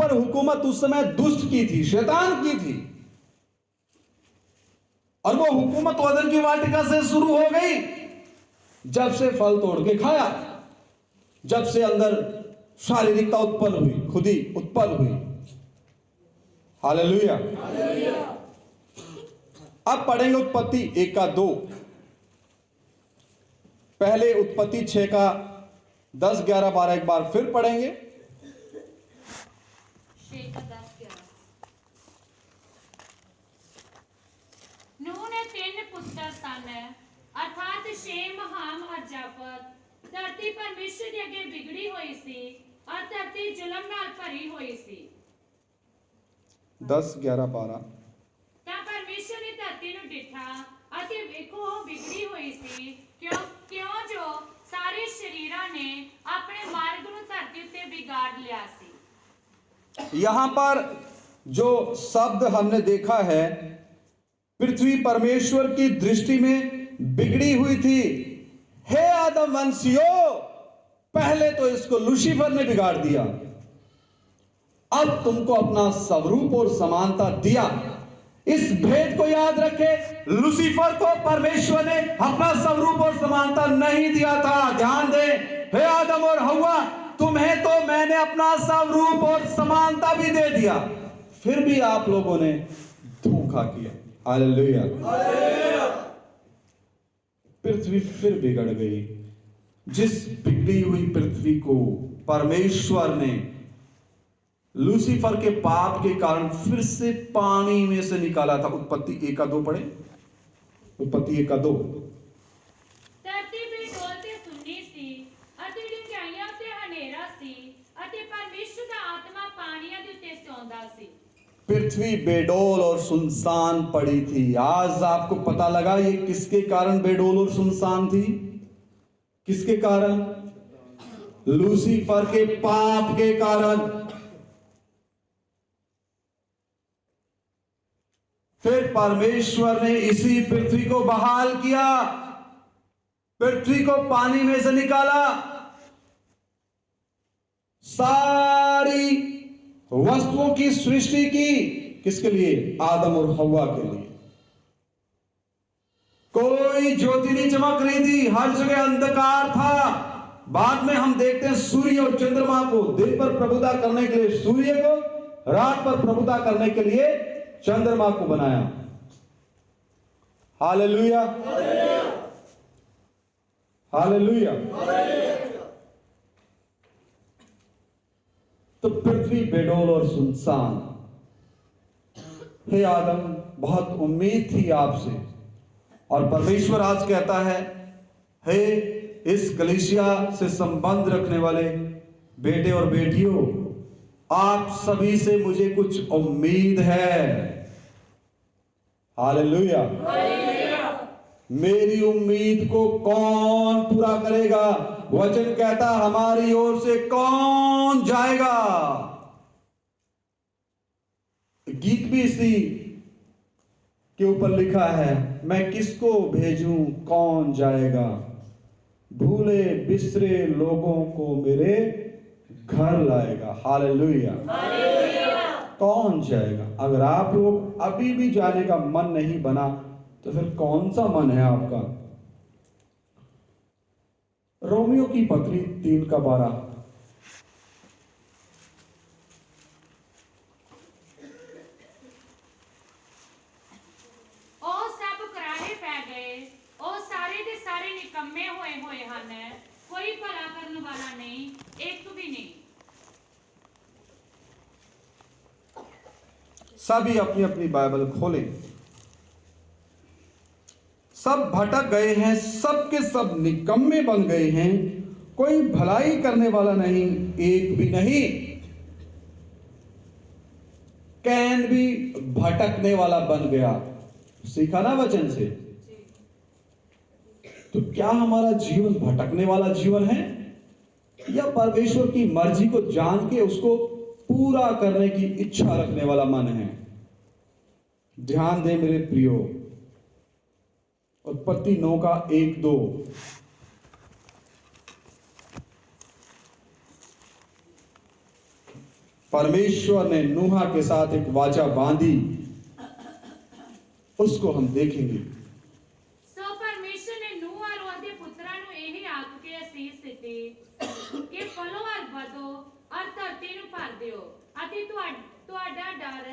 पर हुकूमत उस समय दुष्ट की थी, शैतान की थी, और वो हुकूमत वदन की वाटिका से शुरू हो गई जब से फल तोड़ के खाया, जब से अंदर शारीरिकता उत्पन्न हुई, खुदी उत्पन्न हुई। हालेलुया। अब पढ़ेंगे उत्पत्ति 1 का 2। पहले उत्पत्ति 6 का 10, 11, 12 एक बार फिर पढ़ेंगे। 6 का 10, 11। नूह ने 3 पुत्र सन, अर्थात शेम, हाम और जाफत। धरती परमेश्वर ਦੇ ਅੱਗੇ ਵਿਗੜੀ ਹੋਈ ਸੀ और धरती जुलम ਨਾਲ ਭਰੀ ਹੋਈ ਸੀ। 10, 11, 12। ਤਾਂ परमेश्वर ने धरती ਨੂੰ ਡਿਠਾ ਅਤੇ ਵੇਖੋ ਉਹ ਵਿਗੜੀ ਹੋਈ ਸੀ, ਕਿਉਂ ਜੋ ਸਾਰੇ ਸ਼ਰੀਰਾਂ ਨੇ ਆਪਣੇ ਮਾਰਗ ਨੂੰ ਧਰਤੀ ਉੱਤੇ ਵਿਗਾੜ ਲਿਆ ਸੀ। यहां पर जो शब्द हमने देखा है, पृथ्वी परमेश्वर की दृष्टि में बिगड़ी हुई थी। हे आदम वंशियों, पहले तो इसको लूसीफर ने बिगाड़ दिया, अब तुमको अपना स्वरूप और समानता दिया। इस भेद को याद रखे, लूसीफर को परमेश्वर ने अपना स्वरूप और समानता नहीं दिया था। ध्यान दे, हे आदम और हव्वा, तुम्हें तो मैंने अपना स्वरूप और समानता भी दे दिया, फिर भी आप लोगों ने धोखा किया। हालेलुया। पृथ्वी फिर बिगड़ गई। जिस बिगड़ी हुई पृथ्वी को परमेश्वर ने लूसीफर के पाप के कारण फिर से पानी में से निकाला था। उत्पत्ति 1 का 2 पढ़े। उत्पत्ति 1 का 2। ਧਰਤੀ ਬੇਡੋਲ ਤੇ ਸੁੰਨੀ ਸੀ ਅਤੇ ਡੂੰਘਾਈਆਂ ਉੱਤੇ ਹਨੇਰਾ ਸੀ ਅਤੇ ਪਰਮੇਸ਼ਰ ਦਾ ਆਤਮਾ ਪਾਣੀਆਂ ਦੇ ਉੱਤੇ ਸੌਂਦਾ ਸੀ। पृथ्वी बेडोल और सुनसान पड़ी थी। आज आपको पता लगा ये किसके कारण बेडोल और सुनसान थी? किसके कारण? लूसीफर के पाप के कारण। फिर परमेश्वर ने इसी पृथ्वी को बहाल किया, पृथ्वी को पानी में से निकाला, सारी वस्तुओं की सृष्टि की। किसके लिए? आदम और हव्वा के लिए। कोई ज्योति नहीं चमक रही थी, हर जगह अंधकार था। बाद में हम देखते हैं सूर्य और चंद्रमा को, दिन पर प्रभुता करने के लिए सूर्य को, रात पर प्रभुता करने के लिए चंद्रमा को बनाया। Hallelujah, hallelujah. तो पृथ्वी बेडोल और सुनसान। हे आदम, बहुत उम्मीद थी आपसे, और परमेश्वर आज कहता है, हे इस कलीसिया से संबंध रखने वाले बेटे और बेटियों, आप सभी से मुझे कुछ उम्मीद है। हालेलुया। मेरी उम्मीद को कौन पूरा करेगा? वचन कहता, हमारी ओर से कौन जाएगा? गीत भी इसी के ऊपर लिखा है, मैं किसको भेजूं, कौन जाएगा? भूले बिसरे लोगों को मेरे घर लाएगा। हालेलुया। कौन जाएगा? अगर आप लोग अभी भी जाने का मन नहीं बना, तो फिर कौन सा मन है आपका? रोमियो की पत्री 3 का 12। ਉਹ ਸਭ ਕੁਰਾਹੇ ਪੈ ਗਏ, ਉਹ ਸਾਰੇ ਦੇ ਸਾਰੇ ਨਿਕੰਮੇ ਹੋਏ ਹਨ, ਕੋਈ ਭਲਾ ਕਰਨ ਵਾਲਾ ਨਹੀਂ, ਇੱਕ ਵੀ नहीं। सभी अपनी अपनी बाइबल खोलें। सब भटक गए हैं, सब के सब निकम्मे बन गए हैं, कोई भलाई करने वाला नहीं, एक भी नहीं। कैन भी भटकने वाला बन गया। सीखा ना वचन से? तो क्या हमारा जीवन भटकने वाला जीवन है, या परमेश्वर की मर्जी को जान के उसको पूरा करने की इच्छा रखने वाला मन है? ध्यान दे मेरे प्रियो, उत्पत्ति 9 का 1, 2। परमेश्वर ने नूह के साथ एक वाचा बांधी, उसको हम देखेंगे। ਸੋ ਪਰਮੇਸ਼ਰ ਨੇ ਨੂਹ ਔਰ ਉਹਦੇ ਪੁੱਤਰਾਂ ਨੂੰ ਇਹ ਆਖ ਕੇ ਅਸੀਸ ਦਿੱਤੀ ਕਿ ਫਲੋ ਔਰ ਵਧੋ ਔਰ ਧਰਤੀ ਨੂੰ ਭਰ ਦਿਓ ਅਤੇ ਤੁਹਾਡਾ ਡਰ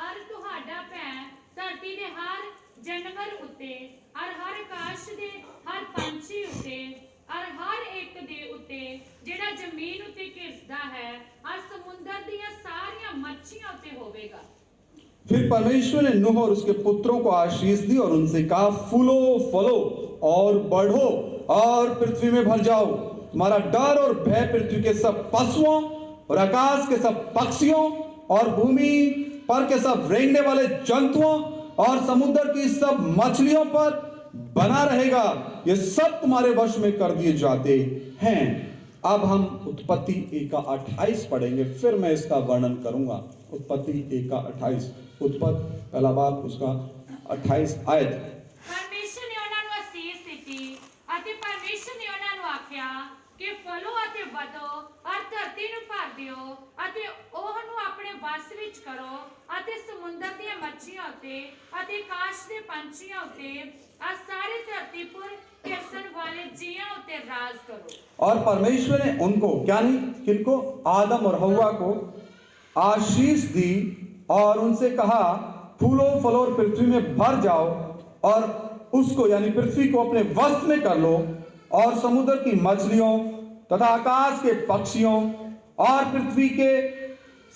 ਔਰ ਤੁਹਾਡਾ ਭੈ ਧਰਤੀ ਦੇ ਹਰ ਜਾਨਵਰ ਉੱਤੇ ਔਰ ਹਰ ਆਕਾਸ਼ ਦੇ ਹਰ ਪੰਛੀ ਉੱਤੇ ਔਰ ਹਰ ਇੱਕ ਦੇ ਉੱਤੇ ਜਿਹੜਾ ਜ਼ਮੀਨ ਉੱਤੇ ਘਿਰਸਦਾ ਹੈ ਔਰ ਸਮੁੰਦਰ ਦੀਆਂ ਸਾਰੀਆਂ ਮੱਛੀਆਂ ਉੱਤੇ ਹੋਵੇਗਾ। फिर परमेश्वर ने नूह और उसके पुत्रों को आशीष दी और उनसे कहा, फूलो फलो और बढ़ो और पृथ्वी में भर जाओ। तुम्हारा डर और भय पृथ्वी के सब पशुओं और आकाश के सब पक्षियों और भूमि पर के सब रेंगने वाले जंतुओं और समुद्र की सब मछलियों पर बना रहेगा। ये सब तुम्हारे वश में कर दिए जाते हैं। अब हम उत्पत्ति 1:28 पढ़ेंगे, फिर मैं इसका वर्णन करूंगा। उत्पत्ति 1:28, उत्पत्ति पहला बाब उसका 28 आयत। ਪਰਮੇਸ਼ਰ ਨੇ ਉਹਨਾਂ ਨੂੰ ਅਸੀਸ ਦਿੱਤੀ ਅਤੇ ਪਰਮੇਸ਼ਰ ਨੇ ਉਹਨਾਂ ਨੂੰ ਆਖਿਆ ਕਿ ਫਲੋ ਅਤੇ ਵਧੋ ਔਰ ਧਰਤੀ ਨੂੰ ਭਰ ਦਿਓ ਅਤੇ ਉਹਨੂੰ ਆਪਣੇ ਵਸ ਵਿੱਚ ਕਰੋ ਅਤੇ ਸਮੁੰਦਰ ਦੀਆਂ ਮੱਛੀਆਂ ਉੱਤੇ ਅਤੇ ਆਕਾਸ਼ ਦੇ ਪੰਛੀਆਂ ਉੱਤੇ ਔਰ ਸਾਰੀ ਧਰਤੀ ਪਰ ਘਿਰਸਣ ਵਾਲੇ ਜੀਵਾਂ ਉੱਤੇ ਰਾਜ ਕਰੋ। और परमेश्वर ने उनको, क्या नहीं, किनको, आदम और हव्वा को आशीष दी और उनसे कहा, फूलो फलो और पृथ्वी में भर जाओ और उसको यानी पृथ्वी को अपने वश में कर लो और समुद्र की मछलियों तथा आकाश के पक्षियों और पृथ्वी के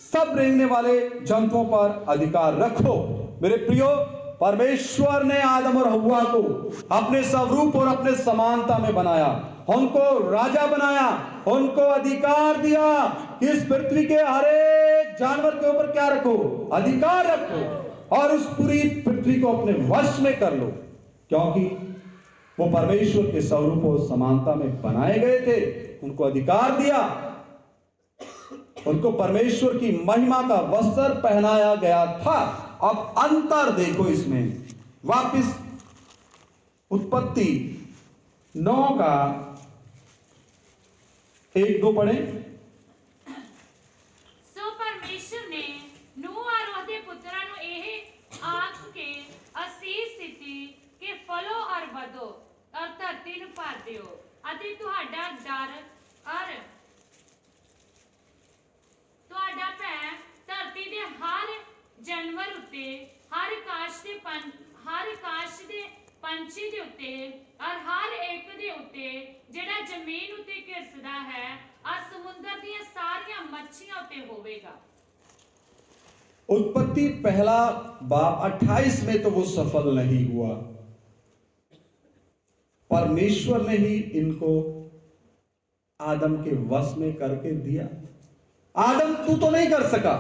सब रेंगने वाले जंतुओं पर अधिकार रखो। मेरे प्रियो, परमेश्वर ने आदम और हव्वा को अपने स्वरूप और अपने समानता में बनाया, उनको राजा बनाया, उनको अधिकार दिया कि इस पृथ्वी के हर एक जानवर के ऊपर क्या रखो, अधिकार रखो और उस पूरी पृथ्वी को अपने वश में कर लो, क्योंकि वो परमेश्वर के स्वरूप और समानता में बनाए गए थे। उनको अधिकार दिया, उनको परमेश्वर की महिमा का वस्त्र पहनाया गया था। अब अंतर देखो इसमें, वापिस उत्पत्ति 9 का 1-2 पढ़े। ਸੋ ਪਰਮੇਸ਼ਰ ਨੇ ਨੂਹ ਔਰ ਉਹਦੇ ਪੁੱਤਰਾਂ ਨੂੰ ਇਹ ਆਖ ਕੇ ਅਸੀਸ ਦਿੱਤੀ ਕਿ ਫਲੋ ਔਰ ਵਧੋ ਔਰ ਧਰਤੀ ਨੂੰ ਭਰ ਦਿਓ ਅਤੇ ਤੁਹਾਡਾ ਡਰ ਔਰ ਤੁਹਾਡਾ ਭੈ ਧਰਤੀ ਦੇ ਹਰ ਜਾਨਵਰ ਉੱਤੇ ਹਰ ਆਕਾਸ਼ ਦੇ ਪੰਛੀ ਦੇ ਉੱਤੇ ਔਰ ਹਰ ਇੱਕ ਦੇ ਉੱਤੇ ਜਿਹੜਾ ਜ਼ਮੀਨ ਉੱਤੇ ਘਿਰਸਦਾ ਹੈ ਔਰ ਸਮੁੰਦਰ ਦੀਆਂ ਸਾਰੀਆਂ ਮੱਛੀਆਂ ਉੱਤੇ ਹੋਵੇਗਾ। उत्पत्ति पहला बाब 28 में तो वो सफल नहीं हुआ। परमेश्वर ने ही इनको आदम के वश में करके दिया। आदम, तू तो नहीं कर सका,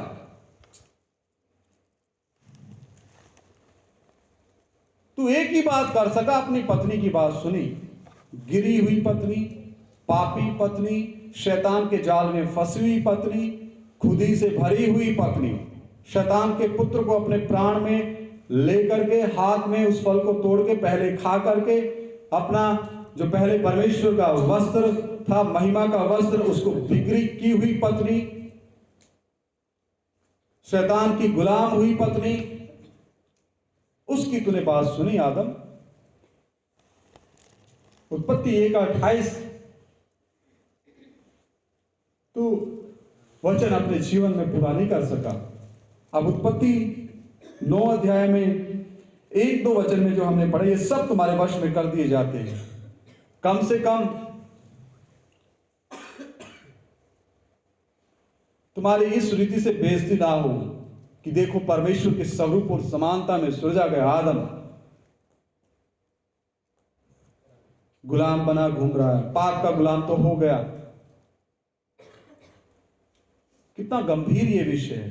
तू एक ही बात कर सका, अपनी पत्नी की बात सुनी। गिरी हुई पत्नी, पापी पत्नी, शैतान के जाल में फंसी हुई पत्नी, खुदी से भरी हुई पत्नी, शैतान के पुत्र को अपने प्राण में लेकर के हाथ में उस फल को तोड़ के पहले खा करके अपना जो पहले परमेश्वर का वस्त्र था, महिमा का वस्त्र, उसको बिक्री की हुई पत्नी, शैतान की गुलाम हुई पत्नी, उसकी तूने बात सुनी आदम। उत्पत्ति 1:28 तू वचन अपने जीवन में पूरा नहीं कर सका। अब उत्पत्ति 9 अध्याय में 1-2 वचन में जो हमने पढ़े, ये सब तुम्हारे वश में कर दिए जाते हैं। कम से कम तुम्हारी इस रीति से बेइज्जती ना हो कि देखो परमेश्वर के स्वरूप और समानता में सृजा गया आदम गुलाम बना घूम रहा है, पाप का गुलाम तो हो गया। कितना गंभीर ये विषय है।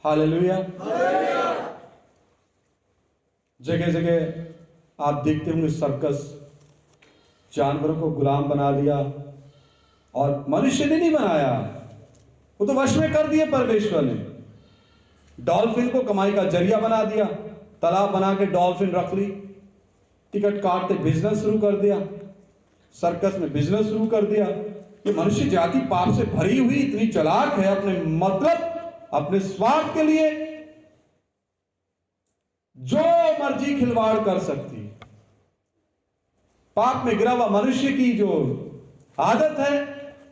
हालेलुया। जगह जगह आप देखते होंगे सर्कस, जानवरों को गुलाम बना दिया, और मनुष्य ने नहीं बनाया, वो तो वश में कर दिए परमेश्वर ने। डॉल्फिन को कमाई का जरिया बना दिया, तालाब बना के डॉल्फिन रख ली, टिकट काटते बिजनेस शुरू कर दिया, सर्कस में बिजनेस शुरू कर दिया। ये मनुष्य जाति पाप से भरी हुई इतनी चालाक है, अपने मतलब, अपने स्वार्थ के लिए जो मर्जी खिलवाड़ कर सकती है। पाप में गिरा हुआ मनुष्य की जो आदत है,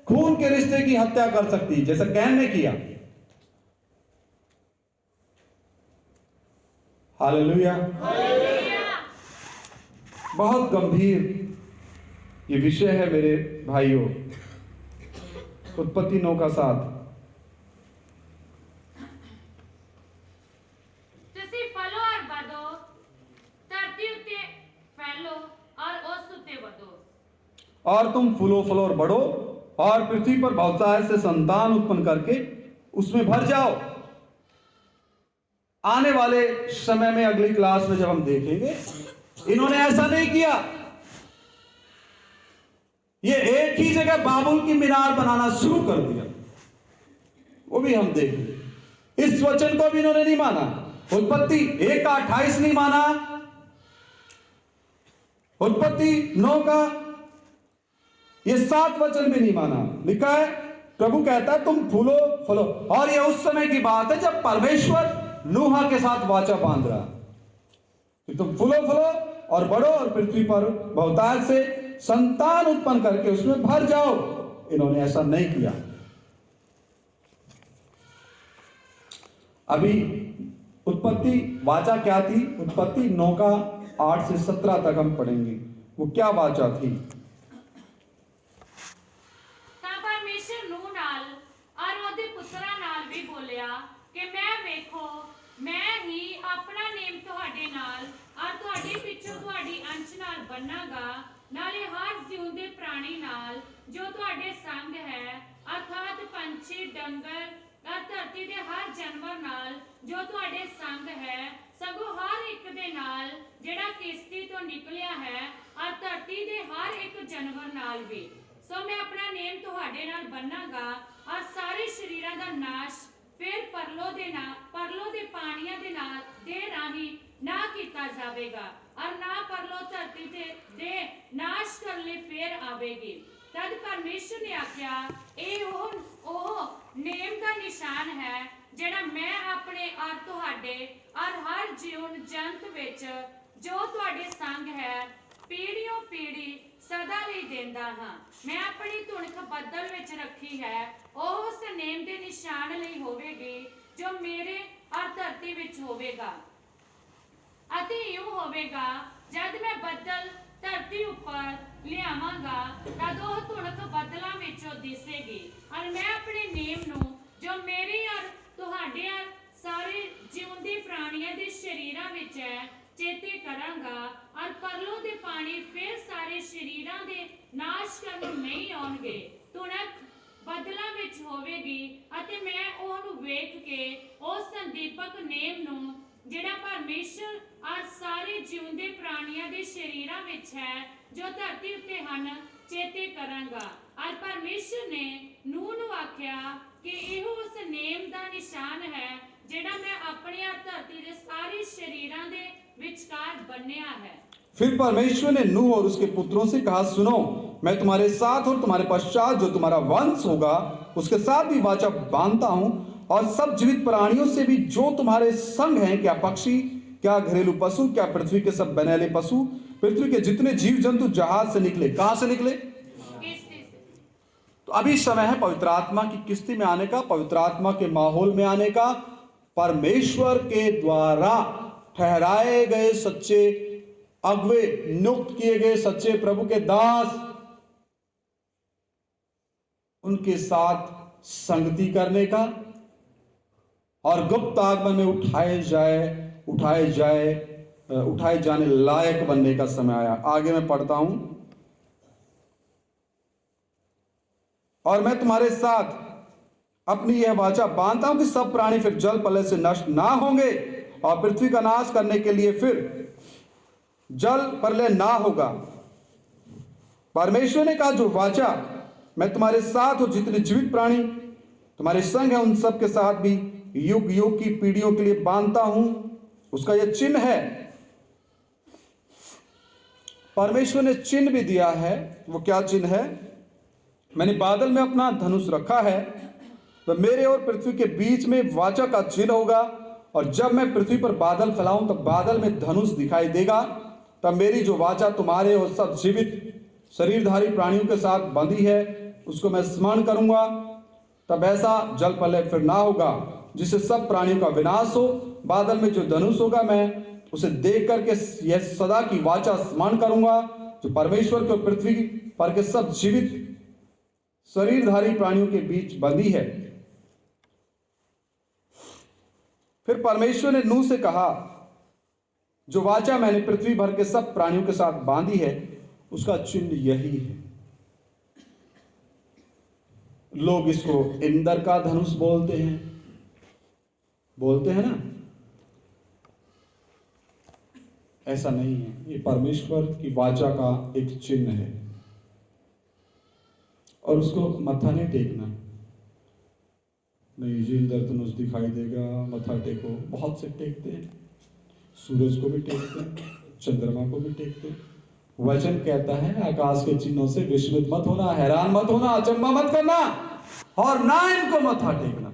खून के रिश्ते की हत्या कर सकती है, जैसा कैन ने किया। हालेलुया। बहुत गंभीर ये विषय है मेरे भाइयों, उत्पत्ति 9 का 7। ਤੁਸੀਂ ਫਲੋ ਔਰ ਵਧੋ, ਧਰਤੀ ਉੱਤੇ ਫੈਲੋ ਔਰ ਉਸ ਉੱਤੇ ਵਧੋ। और तुम फूलो फलो और बढ़ो और पृथ्वी पर बहुतायत से संतान उत्पन्न करके उसमें भर जाओ। आने वाले समय में अगली क्लास में जब हम देखेंगे, इन्होंने ऐसा नहीं किया। ये एक ही जगह बाबुल की मीनार बनाना शुरू कर दिया, वो भी हम देखेंगे। इस वचन को भी इन्होंने नहीं माना। उत्पत्ति 1 का 28 नहीं माना, उत्पत्ति 9 का ये 7 वचन भी नहीं माना। लिखा है, प्रभु कहता है तुम फूलो फलो। और ये उस समय की बात है जब परमेश्वर नूह के साथ वाचा बांध रहा कि तुम फूलो फलो और बढ़ो और पृथ्वी पर बहुतायत से संतान उत्पन्न करके उसमें भर जाओ। इन्होंने ऐसा नहीं किया। अभी उत्पत्ति वाचा क्या थी? उत्पत्ति 9 का 8 से 17 तक हम पढ़ेंगे, वो क्या वाचा थी। ਤਾਂ ਪਰਮੇਸ਼ਰ ਨੂਹ ਨਾਲ ਔਰ ਉਹਦੇ ਪੁੱਤਰਾਂ ਨਾਲ ਵੀ ਬੋਲਿਆ ਕਿ ਮੈਂ ਵੇਖੋ, ਮੈਂ ਹੀ ਆਪਣਾ ਨੇਮ ਤੁਹਾਡੇ ਨਾਲ ਔਰ ਤੁਹਾਡੇ ਪਿੱਛੋਂ ਤੁਹਾਡੀ ਅੰਸ਼ ਨਾਲ ਬੰਨਾਂਗਾ, ਨਾਲੇ ਹਰ ਜਿਉਂਦੇ ਪ੍ਰਾਣੀ ਨਾਲ ਜੋ ਤੁਹਾਡੇ ਸੰਗ ਹੈ, ਅਰਥਾਤ ਪੰਛੀ, ਡੰਗਰ ਔਰ ਧਰਤੀ ਦੇ ਹਰ ਜਾਨਵਰ ਨਾਲ ਜੋ ਤੁਹਾਡੇ ਸੰਗ ਹੈ, ਸਗੋਂ ਹਰ ਇੱਕ ਦੇ ਨਾਲ ਜਿਹੜਾ ਕਿਸ਼ਤੀ ਤੋਂ ਨਿਕਲਿਆ ਹੈ, ਔਰ ਧਰਤੀ ਦੇ ਹਰ ਇੱਕ ਜਾਨਵਰ ਨਾਲ ਵੀ। ਸੋ ਮੈਂ ਆਪਣਾ ਨੇਮ ਤੁਹਾਡੇ ਨਾਲ ਬੰਨਾਂਗਾ ਔਰ ਸਾਰੇ ਸ਼ਰੀਰਾਂ ਦਾ ਨਾਸ਼ ਫਿਰ ਪਰਲੋ ਦੇ ਪਾਣੀਆਂ ਦੇ ਰਾਹੀਂ ਨਾ ਕੀਤਾ ਜਾਵੇਗਾ, ਔਰ ਨਾ ਪਰਲੋ ਧਰਤੀ ਦੇ ਨਾਸ਼ ਕਰਨ ਲਈ ਫਿਰ ਆਵੇਗੀ। ਤਦ ਪਰਮੇਸ਼ਰ ਨੇ ਆਖਿਆ, ਇਹ ਉਹ ਨੇਮ ਦਾ ਨਿਸ਼ਾਨ ਹੈ ਜਿਹੜਾ ਮੈਂ ਆਪਣੇ ਔਰ ਤੁਹਾਡੇ ਔਰ ਹਰ ਜੀਵਨ ਜੰਤ ਵਿੱਚ ਜੋ ਤੁਹਾਡੇ ਸੰਗ ਹੈ, ਪੀੜ੍ਹੀਓਂ ਪੀੜ੍ਹੀ ਸਦਾ ਲਈ ਦਿੰਦਾ ਹਾਂ। ਮੈਂ ਆਪਣੀ ਧੁਨਕ ਬੱਦਲ ਵਿੱਚ ਰੱਖੀ ਹੈ, ਉਹ ਉਸ ਨੇਮ ਦੇ ਨਿਸ਼ਾਨ ਲਈ ਹੋਵੇਗੀ ਜੋ ਮੇਰੇ ਔਰ ਧਰਤੀ ਵਿੱਚ ਹੋਵੇਗਾ। ਅਤੇ ਇਉਂ ਹੋਵੇਗਾ, ਜਦ ਮੈਂ ਬੱਦਲ ਧਰਤੀ ਉੱਪਰ ਲਿਆਵਾਂਗਾ ਤਦ ਉਹ ਧੁਨਕ ਬੱਦਲਾਂ ਵਿੱਚੋਂ ਦਿਸੇਗੀ, ਔਰ ਮੈਂ ਆਪਣੇ ਨੇਮ ਨੂੰ ਜੋ ਮੇਰੇ ਔਰ ਤੁਹਾਡੇ ਔਰ ਸਾਰੇ ਜਿਉਂਦੇ ਪ੍ਰਾਣੀਆਂ ਦੇ ਸ਼ਰੀਰਾਂ ਵਿੱਚ ਹੈ ਚੇਤੇ ਕਰਾਂਗਾ, ਔਰ ਪਰਲੋ ਦੇ ਪਾਣੀ ਫਿਰ ਸਾਰੇ ਸ਼ਰੀਰਾਂ ਦੇ ਨਾਸ਼ ਕਰਨ ਨਹੀਂ ਆਉਣਗੇ। ਧੁਨਕ ਬੱਦਲਾਂ ਵਿੱਚ ਹੋਵੇਗੀ ਅਤੇ ਮੈਂ ਉਹਨੂੰ ਵੇਖ ਕੇ ਉਸ ਸੰਦੀਪਕ ਨੇਮ ਨੂੰ ਜਿਹੜਾ ਪਰਮੇਸ਼ਰ ਔਰ ਸਾਰੇ ਜਿਉਂਦੇ ਪ੍ਰਾਣੀਆਂ ਦੇ ਸ਼ਰੀਰਾਂ ਵਿੱਚ ਹੈ ਜੋ ਧਰਤੀ ਉੱਤੇ ਹਨ ਚੇਤੇ ਕਰਾਂਗਾ। ਔਰ ਪਰਮੇਸ਼ਰ ਨੇ ਨੂਹ ਨੂੰ ਆਖਿਆ ਕਿ ਇਹੋ ਉਸ ਨੇਮ ਦਾ ਨਿਸ਼ਾਨ ਹੈ ਜਿਹੜਾ ਮੈਂ ਆਪਣੇ ਔਰ ਧਰਤੀ ਦੇ ਸਾਰੇ ਸ਼ਰੀਰਾਂ ਦੇ ਵਿਚਕਾਰ ਬੰਨਿਆ ਹੈ। फिर परमेश्वर ने नूह और उसके पुत्रों से कहा, सुनो, मैं तुम्हारे साथ और तुम्हारे पश्चात जो तुम्हारा वंश होगा उसके साथ भी वाचा बांधता हूं, और सब जीवित प्राणियों से भी जो तुम्हारे संग हैं, क्या पक्षी, क्या घरेलू पशु, क्या पृथ्वी के सब बनेले पशु, पृथ्वी के जितने जीव जंतु जहाज से निकले। कहां से निकले? तो अभी समय है पवित्र आत्मा की किस्ती में आने का, पवित्र आत्मा के माहौल में आने का। परमेश्वर के द्वारा ठहराए गए सच्चे अगुवे, नियुक्त किए गए सच्चे प्रभु के दास, उनके साथ संगति करने का और गुप्त आगमन में उठाए जाने लायक बनने का समय आया। आगे मैं पढ़ता हूं, और मैं तुम्हारे साथ अपनी यह वाचा बांधता हूं कि सब प्राणी फिर जल प्रलय से नष्ट ना होंगे, और पृथ्वी का नाश करने के लिए फिर जल प्रलय ना होगा। परमेश्वर ने कहा, जो वाचा मैं तुम्हारे साथ और जितने जीवित प्राणी तुम्हारे संग है उन सब के साथ भी युग युग की पीढ़ियों के लिए बांधता हूं, उसका यह चिन्ह है परमेश्वर ने चिन्ह भी दिया है। वो क्या चिन्ह है? मैंने बादल में अपना धनुष रखा है, तो मेरे और पृथ्वी के बीच में वाचा का चिन्ह होगा, और जब मैं पृथ्वी पर बादल फैलाऊं तब बादल में धनुष दिखाई देगा। तब मेरी जो वाचा तुम्हारे और सब जीवित शरीरधारी प्राणियों के साथ बंधी है उसको मैं स्मरण करूंगा। तब ऐसा जल प्रलय फिर ना होगा जिससे सब प्राणियों का विनाश हो। बादल में जो धनुष होगा मैं उसे देख करके यह सदा की वाचा स्मरण करूंगा जो परमेश्वर के और पृथ्वी पर के सब जीवित शरीरधारी प्राणियों के बीच बंधी है। फिर परमेश्वर ने नूह से कहा, जो वाचा मैंने पृथ्वी भर के सब प्राणियों के साथ बांधी है उसका चिन्ह यही है। लोग इसको इंद्र का धनुष बोलते हैं ना, ऐसा नहीं है। ये परमेश्वर की वाचा का एक चिन्ह है, और उसको मत्था नहीं टेकना। नहीं जी, इंद्र धनुष दिखाई देगा, मत्था टेको। बहुत से टेकते हैं, सूरज को भी टेकते हैं, चंद्रमा को भी टेकते हैं। वचन कहता है आकाश के चिन्हों से विस्मित मत होना, हैरान मत होना, अचंभा मत करना, और ना इनको मत्था टेकना।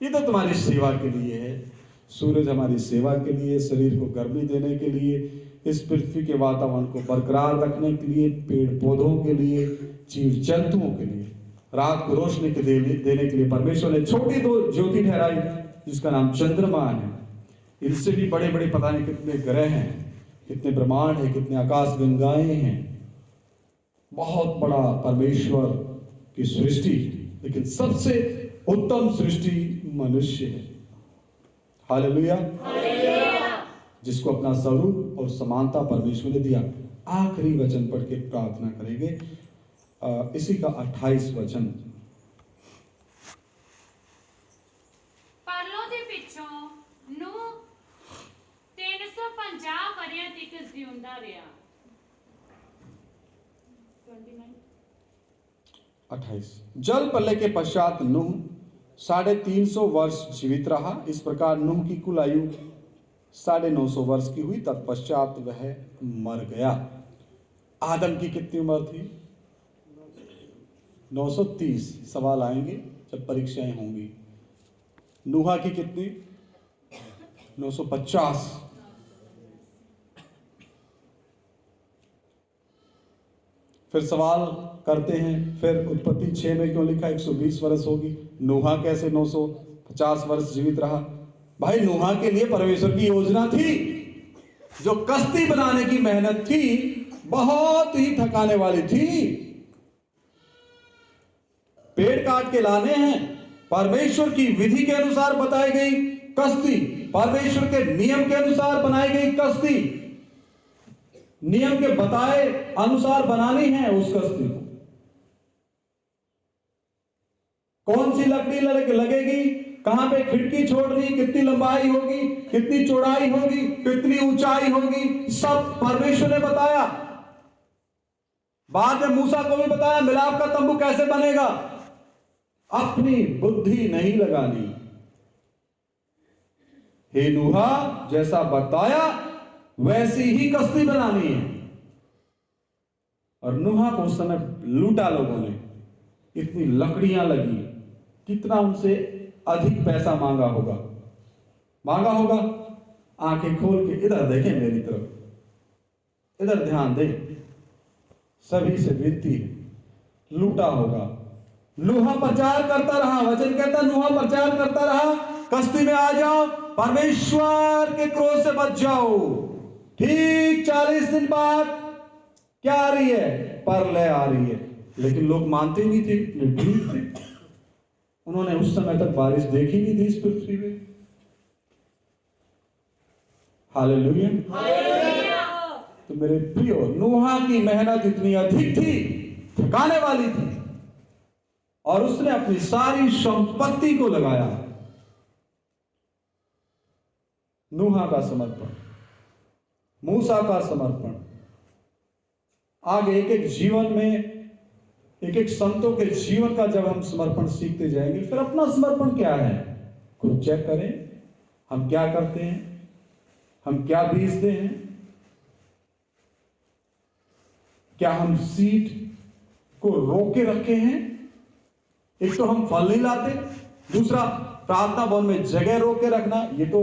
ये तो तुम्हारी सेवा के लिए है। सूरज हमारी सेवा के लिए, शरीर को गर्मी देने के लिए, इस पृथ्वी के वातावरण को बरकरार रखने के लिए, पेड़ पौधों के लिए, जीव जंतुओं के लिए, रात को रोशनी के देने के लिए परमेश्वर ने छोटी दो ज्योति ठहराई जिसका नाम चंद्रमा है। इनसे भी बड़े बड़े पता नहीं कितने ग्रह हैं, कितने ब्रह्मांड है, कितने आकाश गंगाएं हैं। बहुत बड़ा परमेश्वर की सृष्टि, लेकिन सबसे उत्तम सृष्टि मनुष्य है। हालेलुया, जिसको अपना स्वरूप और समानता परमेश्वर ने दिया। आखिरी वचन पढ़ के प्रार्थना करेंगे, इसी का 28 वचन। परलों दे पिछों नूह 350 वरियां तक जिउंदा रहा। 28 जल प्रलय के पश्चात नूह 350 वर्ष जीवित रहा। इस प्रकार नूह की कुल आयु 950 वर्ष की हुई। तत्पश्चात वह मर गया। आदम की कितनी उम्र थी? 930। सवाल आएंगे जब परीक्षाएं होंगी। नूहा की कितनी? 950। फिर सवाल करते हैं, फिर उत्पत्ति 6 में क्यों लिखा 120 वर्ष होगी? नूहा कैसे 950 वर्ष जीवित रहा? भाई, नूहा के लिए परमेश्वर की योजना थी। जो कश्ती बनाने की मेहनत थी बहुत ही थकाने वाली थी। पेड़ काट के लाने हैं, परमेश्वर की विधि के अनुसार बताई गई कश्ती, परमेश्वर के नियम के अनुसार बनाई गई कश्ती, नियम के बताए अनुसार बनानी है उस कश्ती को। कौन सी लकड़ी लगेगी, कहां पे खिड़की छोड़नी, कितनी लंबाई होगी, कितनी चौड़ाई होगी, कितनी ऊंचाई होगी, सब परमेश्वर ने बताया। बाद में मूसा को भी बताया मिलाप का तंबू कैसे बनेगा। अपनी बुद्धि नहीं लगानी। हे नूहा, जैसा बताया वैसी ही कश्ती बनानी है। और नूहा को उस समय लूटा लोगों ने, इतनी लकड़ियां लगी, कितना उनसे अधिक पैसा मांगा होगा। आंखें खोल के इधर देखें, मेरी तरफ, इधर ध्यान दें। सभी से विनती है, लूटा होगा। नूहा प्रचार करता रहा। वचन कहता नूहा प्रचार करता रहा, कश्ती में आ जाओ, परमेश्वर के क्रोध से बच जाओ। ठीक 40 दिन बाद क्या आ रही है? प्रलय आ रही है। लेकिन लोग मानते नहीं थे, निर्भीक थे। उन्होंने उस समय तक बारिश देखी नहीं थी इस पृथ्वी में। हालेलुया। तो मेरे प्रियो, नूहा की मेहनत इतनी अधिक थी, थकाने वाली थी, और उसने अपनी सारी संपत्ति को लगाया। नूहा का समर्पण, मूसा का समर्पण। आगे एक एक जीवन में, एक एक संतों के जीवन का जब हम समर्पण सीखते जाएंगे, फिर अपना समर्पण क्या है खुद चेक करें। हम क्या करते हैं, हम क्या बीजते हैं। क्या हम सीट को रोक के रखे हैं? एक तो हम फल नहीं लाते, दूसरा प्रार्थना भवन में जगह रोक के रखना, ये तो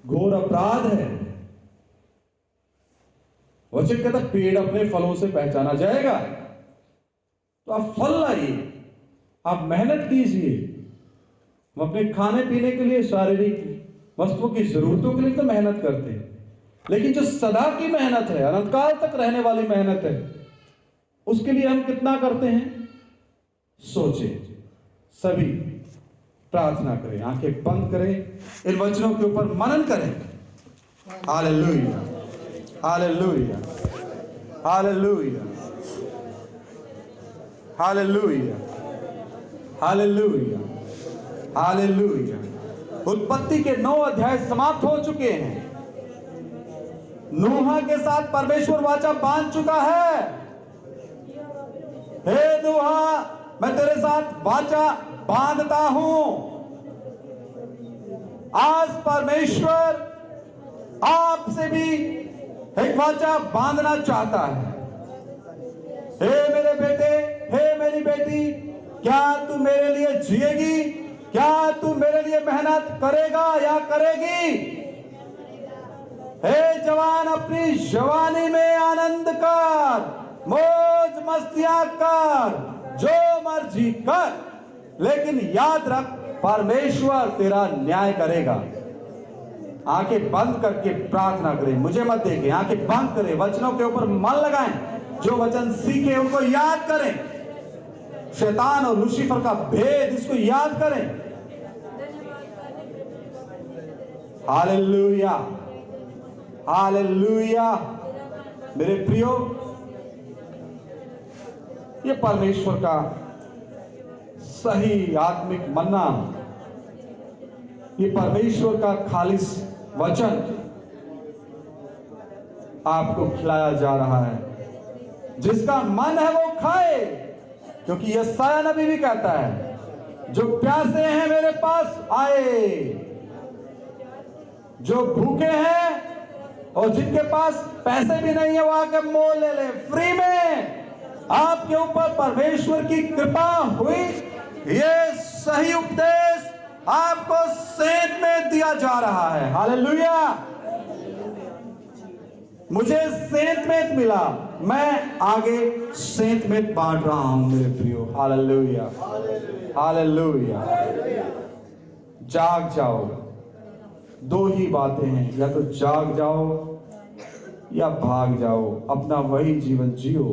घोर अपराध है। वचन कहता पेड़ अपने फलों से पहचाना जाएगा। तो आप फल लाइए, आप मेहनत कीजिए। हम अपने खाने पीने के लिए, शारीरिक वस्तुओं की जरूरतों के लिए तो मेहनत करते हैं, लेकिन जो सदा की मेहनत है, अनंत काल तक रहने वाली मेहनत है, उसके लिए हम कितना करते हैं? सोचे। सभी प्रार्थना करें, आंखें बंद करें, इन वचनों के ऊपर मनन करें। Hallelujah, hallelujah, hallelujah, hallelujah, hallelujah, hallelujah. उत्पत्ति के 9 अध्याय समाप्त हो चुके हैं। नूह के साथ परमेश्वर वाचा बांध चुका है। हे नूह, मैं तेरे साथ वाचा बांधता हूं। आज परमेश्वर आपसे भी एक वाचा बांधना चाहता है। हे मेरे बेटे, हे मेरी बेटी, क्या तू मेरे लिए जिएगी? क्या तू मेरे लिए मेहनत करेगा या करेगी? हे जवान, अपनी जवानी में आनंद कर, मौज मस्तियां कर, जो मर्जी कर, लेकिन याद रख परमेश्वर तेरा न्याय करेगा। आंखें बंद करके प्रार्थना करें, मुझे मत देखें, आंखें बंद करें, वचनों के ऊपर मन लगाएं, जो वचन सीखे उनको याद करें। शैतान और लूसीफर का भेद, इसको याद करें। Hallelujah, hallelujah. मेरे प्रियो, ये परमेश्वर का सही आत्मिक मन्ना, ये परमेश्वर का खालिस वचन आपको खिलाया जा रहा है। जिसका मन है वो खाए, क्योंकि यशायाह नबी भी कहता है, जो प्यासे हैं मेरे पास आए, जो भूखे हैं और जिनके पास पैसे भी नहीं है वो आके मोल ले ले, फ्री में। आपके ऊपर परमेश्वर की कृपा हुई, ये सही उपदेश आपको सेंत में दिया जा रहा है। हालेलुया। मुझे सेंत में मिला, मैं आगे सेंत में बांट रहा हूं मेरे प्रियो। Hallelujah, hallelujah. जाग जाओ। दो ही बातें हैं, या तो जाग जाओ या भाग जाओ। अपना वही जीवन जियो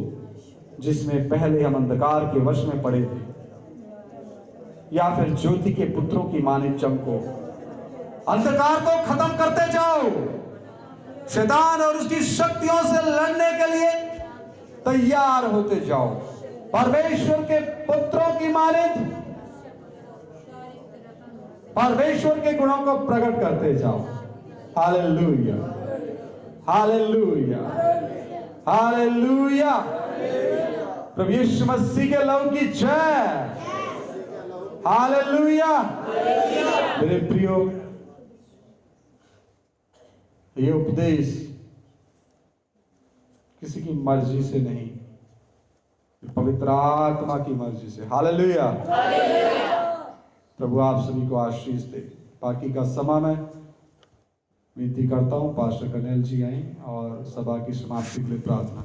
जिसमें पहले हम अंधकार के वश में पड़े थे, या फिर ज्योति के पुत्रों की माने चमको। अंधकार को खत्म करते जाओ, शैतान और उसकी शक्तियों से लड़ने के लिए तैयार होते जाओ। परमेश्वर के पुत्रों की मानित परमेश्वर के गुणों को प्रकट करते जाओ। Hallelujah, hallelujah, hallelujah. प्रभु यीशु मसीह के लहू की जय। हालेलुया। मेरे प्रियो, ये उपदेश किसी की मर्जी से नहीं, पवित्र आत्मा की मर्जी से। हालेलुया। प्रभु आप सभी को आशीष दे। बाकी का समय मैं विनती करता हूं पास्टर कर्नेल जी आए और सभा की समाप्ति के लिए प्रार्थना।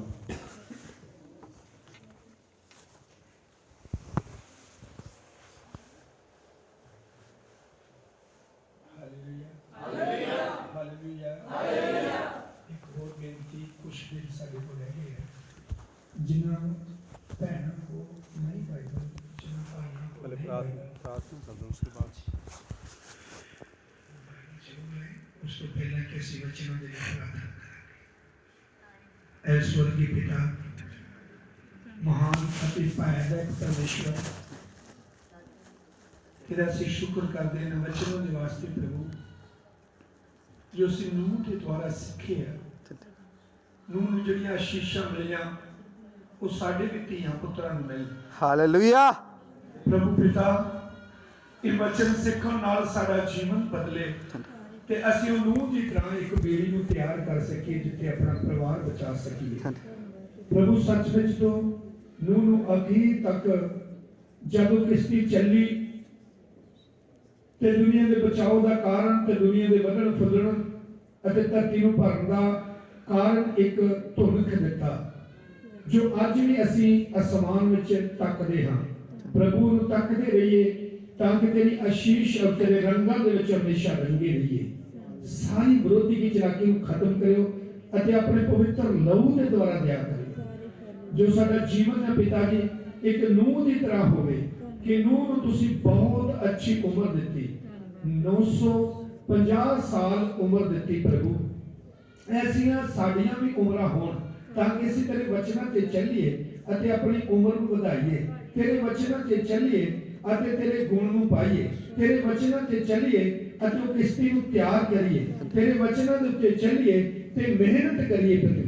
प्रार्थना कर दो, उसके बाद उसको पहले कैसी वचनों के लिए प्रार्थना करें। ऐ स्वर्गीय पिता, महान अति पायदायक परमेश्वर, तेरा से शुक्र करते हैं वचनों के वास्ते प्रभु, जो सी नूह के द्वारा सीखे है। नूह ਨੂੰ ਜਿਹੜੀਆਂ ਆਸ਼ੀਸ਼ਾਂ ਮਿਲੀਆਂ ਉਹ ਸਾਡੇ ਵੀ ਧੀਆਂ ਪੁੱਤਰਾਂ ਨੂੰ ਮਿਲ। हालेलुया। प्रभु पिता, ਇਹ ਵਚਨ ਸਿੱਖਣ ਨਾਲ ਸਾਡਾ ਜੀਵਨ ਬਦਲੇ ਤੇ ਅਸੀਂ ਉਹ ਨੂੰਹ ਦੀ ਤਰ੍ਹਾਂ ਇੱਕ ਬੇੜੀ ਨੂੰ ਤਿਆਰ ਕਰ ਸਕੀਏ ਜਿੱਥੇ ਆਪਣਾ ਪਰਿਵਾਰ ਬਚਾ ਸਕੀਏ। प्रभु सचमुच तो नूह अखीर तक जदों किश्ती चली ते दुनिया के बचाव का कारण ते दुनिया के वधण फुलण अते धरती नूं भरन दा कारण एक धुनख दिता जो अज भी असी आसमान विच तकदे हां। प्रभु नूं तकदे रहिए ताकि तेरी आशीष और तेरे रंगां दे विच हमेशा रंगे रहिए। सारी विरोधी की चलाकी नूं खत्म करियो अते अपने पवित्र लहू के द्वारा दया करियो। जो साडा जीवन है पिता जी एक नूह की तरह होवे कि नूह नूं तुसीं बहुत अच्छी उम्र दिती 950 साल उम्र दिती। प्रभु ऐसियां साडियां भी उम्रां होण ताकि असीं तेरे वचनां ते चलीए अते अपनी उम्र नूं वधाईए, तेरे वचनां ते चलीए अते तेरे गुण नूं पाईए, तेरे वचनां ते चलीए अते उस किश्ती नूं तैयार करिए, तेरे वचनां दे उत्ते चलीए ते मेहनत करिए। प्रभु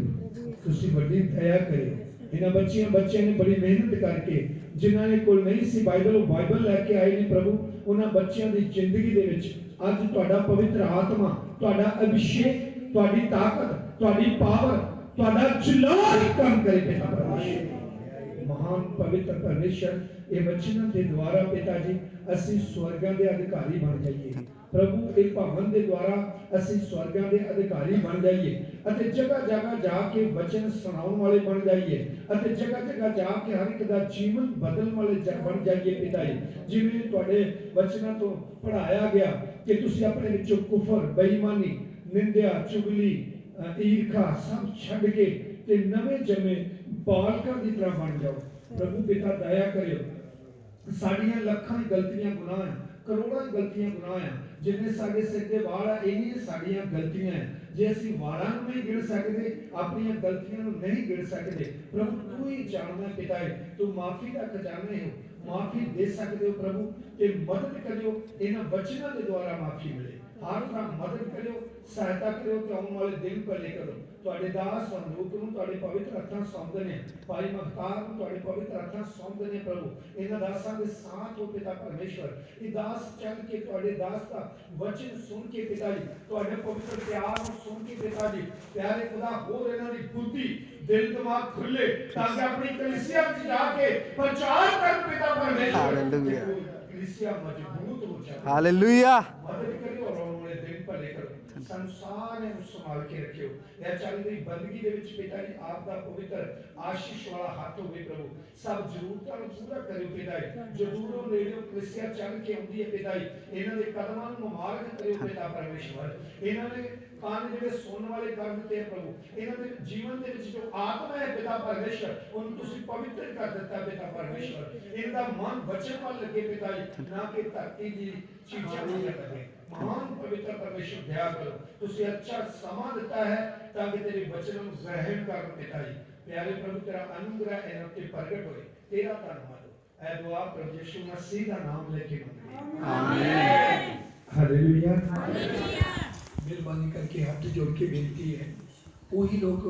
तुसीं वड्डी दया करियो। इन्हां बच्चियां ने बड़ी मेहनत करके जिन्हां ने कोल नहीं सी बाइबल वो बाइबल लैके आए ने। प्रभु उन्हां बच्चियां दी जिंदगी दे विच अज तुहाडा पवित्र आत्मा, तुहाडा अभिषेक, तुहाडी ताकत, तुहाडी पावर, तुहाडा जलाल काम करे पिता परमेश्वर। महान पवित्र परमेश्वर ये वचन के द्वारा पिता जी असी स्वर्गां दे अधिकारी बन जाइए। प्रभु एक भवन के द्वारा असी स्वर्गां दे अधिकारी बन जाइए अते जगह जगह जाके वचन सुनाउण वाले बन जाइए अते जगह जगह जाके हर एक दा जीवन बदलण वाले बन जाइए। पिता जी जिवें तुहाडे वचनां तो पढ़ाया गया कि तुसीं अपने विचों कुफर, बेईमानी, निंदा, चुगली, ईर्खा सब छड्ड के ते नवे जमे बालकां की तरह बन जाओ। प्रभु पिता दया करियो। साडियां लखां गलतियां गुनाह है, करोड़ां गलतियां गुनाह है, जिन्ने साडे सिर दे वाल आ इन्हीं साडियां गलतियां है। जे असीं वालां नूं नहीं गिण सकदे, अपनी गलतियां नूं नहीं गिण सकदे, प्रभु तू ही जानदा पिता है, तू माफी दा खजाना हो, माफी दे सकदे हो। प्रभु ते मदद करियो इन्हां वचनां दे द्वारा माफी मिले। हर तरह मदद करियो, सहायता करियो कि आउण वाले दिन भले करो। तुहाडे दास संदूक नूं तुहाडे पवित्र हत्थां सौंपदे ने, भाई मखतार नूं तुहाडे पवित्र हत्थां सौंपदे ने। प्रभु इन्हां दासां दे साथ हो पिता परमेश्वर। ये दास चल के तुहाडे दास दा वचन सुन के पिता जी, तुहाडे पवित्र प्यार नूं सुन के पिता जी, प्यारे खुदा होर इन्हां दी बुद्धि दिल दिमाग खुले ताकि अपनी कलीसिया में जाके प्रचार कर पिता परमेश्वर। हालेलुया। कलीसिया मजबूत हो जाए। हालेलुया। मदद करियो और आने वाले दिन भले करो। संसार ने संभाल के रखियो। यह चल रही बंदगी दे विच पिता जी आप दा पवित्र आशीष वाला हाथ होवे। प्रभु सब जरूरतां नूं पूरा करियो पिता जी। जो दूरों नेड़ों कलीसिया चल के आउंदी है पिता जी, इन्हां दे कदमां नूं मुबारक करियो पिता परमेश्वर। इन्हां ने कान जिहड़े सुनने वाले कर दिते हैं प्रभु, इन्हां दे जीवन दे विच जो आत्मा है पिता परमेश्वर उन्हें तुसीं पवित्र कर दिता पिता परमेश्वर। इनका मन वचन वाल लगे पिता जी, ना कि धरती की चीज़ां वाल लगे। महान पवित्र परमेश्वर दया करो। तुसीं अच्छा समा दिता है ताकि तेरे वचनों को ग्रहण कर पिता जी। प्यारे प्रभु तेरा अनुग्रह इन्हां ते प्रगट होए। तेरा धन्यवाद हो। ऐ दुआ प्रभु यीशु मसीह दा नाम लेके मंगते हैं। आमीन। हालेलुया। मेहरबानी करके हाथ जोड़ के बेनती है, वही लोग